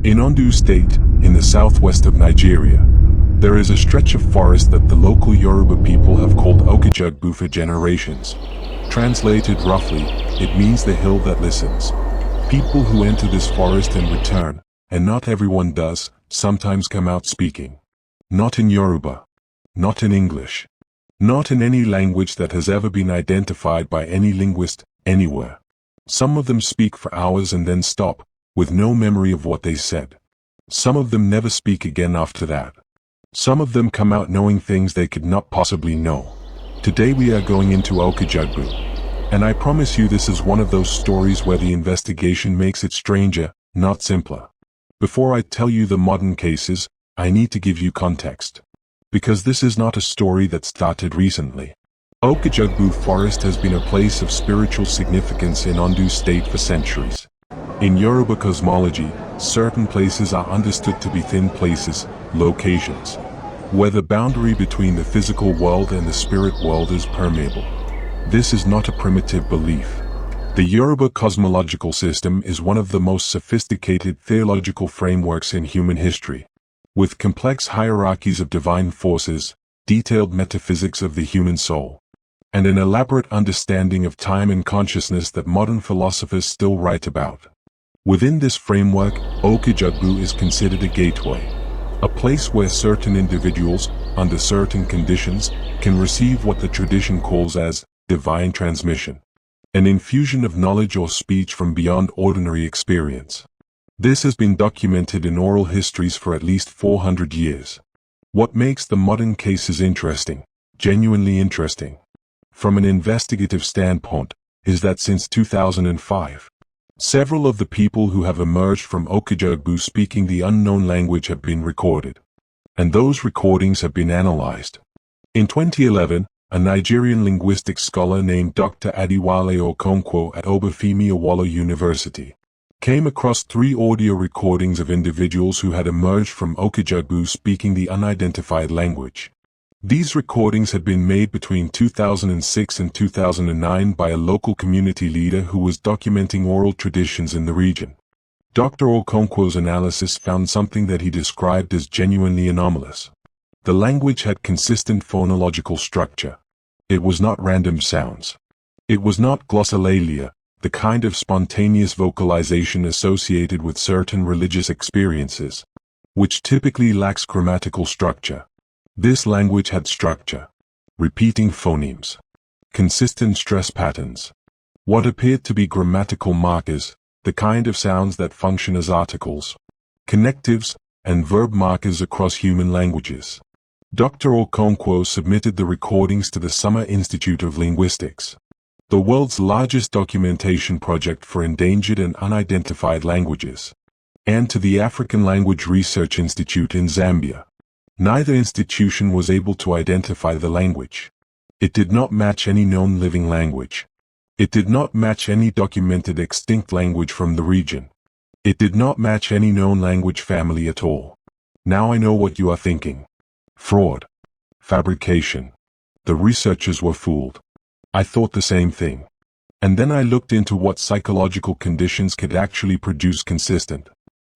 In Ondo State, in the southwest of Nigeria, there is a stretch of forest that the local Yoruba people have called Oke-Ijugbe for generations. Translated roughly, it means the hill that listens. People who enter this forest and return, and not everyone does, sometimes come out speaking. Not in Yoruba. Not in English. Not in any language that has ever been identified by any linguist, anywhere. Some of them speak for hours and then stop, with no memory of what they said. Some of them never speak again after that. Some of them come out knowing things they could not possibly know. Today we are going into Oke-Ijugbe, and I promise you this is one of those stories where the investigation makes it stranger, not simpler. Before I tell you the modern cases, I need to give you context. Because this is not a story that started recently. Oke-Ijugbe Forest has been a place of spiritual significance in Ondo State for centuries. In Yoruba cosmology, certain places are understood to be thin places, locations, where the boundary between the physical world and the spirit world is permeable. This is not a primitive belief. The Yoruba cosmological system is one of the most sophisticated theological frameworks in human history, with complex hierarchies of divine forces, detailed metaphysics of the human soul, and an elaborate understanding of time and consciousness that modern philosophers still write about. Within this framework, Oke-Ijugbe is considered a gateway, a place where certain individuals, under certain conditions, can receive what the tradition calls as divine transmission, an infusion of knowledge or speech from beyond ordinary experience. This has been documented in oral histories for at least 400 years. What makes the modern cases interesting, genuinely interesting, from an investigative standpoint, is that since 2005, several of the people who have emerged from Oke-Ijugbe speaking the unknown language have been recorded, and those recordings have been analyzed. In 2011, a Nigerian linguistics scholar named Dr. Adewale Okonkwo at Obafemi Awolowo University came across 3 audio recordings of individuals who had emerged from Oke-Ijugbe speaking the unidentified language. These recordings had been made between 2006 and 2009 by a local community leader who was documenting oral traditions in the region. Dr. Okonkwo's analysis found something that he described as genuinely anomalous. The language had consistent phonological structure. It was not random sounds. It was not glossolalia, the kind of spontaneous vocalization associated with certain religious experiences, which typically lacks grammatical structure. This language had structure, repeating phonemes, consistent stress patterns, what appeared to be grammatical markers, the kind of sounds that function as articles, connectives, and verb markers across human languages. Dr. Okonkwo submitted the recordings to the Summer Institute of Linguistics, the world's largest documentation project for endangered and unidentified languages, and to the African Language Research Institute in Zambia. Neither institution was able to identify the language. It did not match any known living language. It did not match any documented extinct language from the region. It did not match any known language family at all. Now I know what you are thinking. Fraud. Fabrication. The researchers were fooled. I thought the same thing. And then I looked into what psychological conditions could actually produce consistent,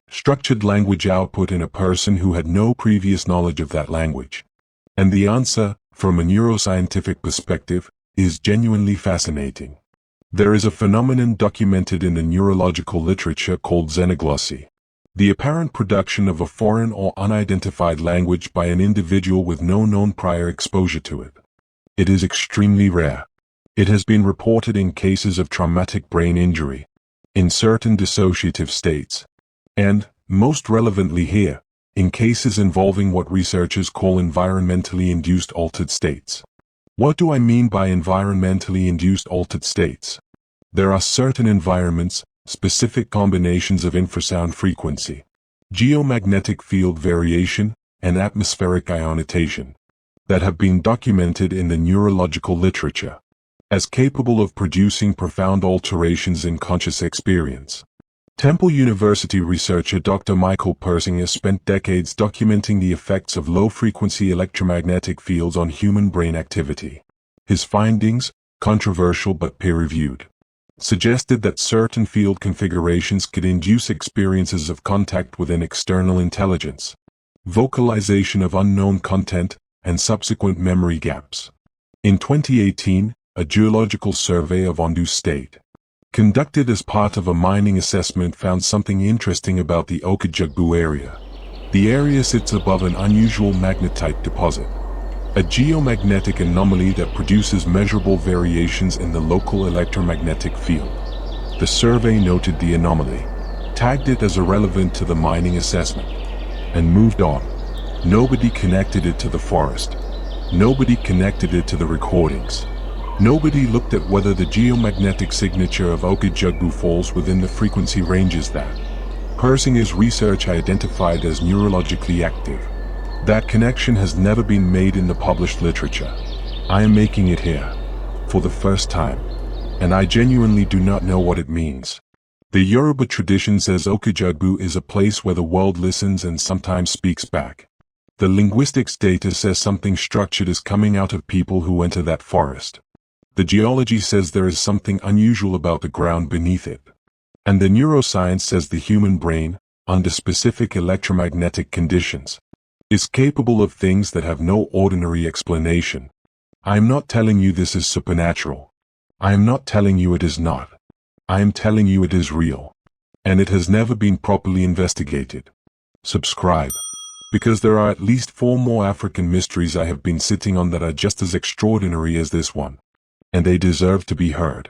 structured language output in a person who had no previous knowledge of that language. And the answer, from a neuroscientific perspective, is genuinely fascinating. There is a phenomenon documented in the neurological literature called xenoglossy, the apparent production of a foreign or unidentified language by an individual with no known prior exposure to it. It is extremely rare. It has been reported in cases of traumatic brain injury, in certain dissociative states, and, most relevantly here, in cases involving what researchers call environmentally induced altered states. What do I mean by environmentally induced altered states? There are certain environments, specific combinations of infrasound frequency, geomagnetic field variation, and atmospheric ionization, that have been documented in the neurological literature as capable of producing profound alterations in conscious experience. Temple University researcher Dr. Michael Persinger spent decades documenting the effects of low-frequency electromagnetic fields on human brain activity. His findings, controversial but peer-reviewed, suggested that certain field configurations could induce experiences of contact with an external intelligence, vocalization of unknown content, and subsequent memory gaps. In 2018, a geological survey of Ondo State, conducted as part of a mining assessment, found something interesting about the Oke-Ijugbe area. The area sits above an unusual magnetite deposit, a geomagnetic anomaly that produces measurable variations in the local electromagnetic field. The survey noted the anomaly, tagged it as irrelevant to the mining assessment, and moved on. Nobody connected it to the forest. Nobody connected it to the recordings. Nobody looked at whether the geomagnetic signature of Oke-Ijugbe falls within the frequency ranges that Persinger's research identified as neurologically active. That connection has never been made in the published literature. I am making it here, for the first time, and I genuinely do not know what it means. The Yoruba tradition says Oke-Ijugbe is a place where the world listens and sometimes speaks back. The linguistics data says something structured is coming out of people who enter that forest. The geology says there is something unusual about the ground beneath it. And the neuroscience says the human brain, under specific electromagnetic conditions, is capable of things that have no ordinary explanation. I am not telling you this is supernatural. I am not telling you it is not. I am telling you it is real. And it has never been properly investigated. Subscribe. Because there are at least 4 more African mysteries I have been sitting on that are just as extraordinary as this one. And they deserve to be heard.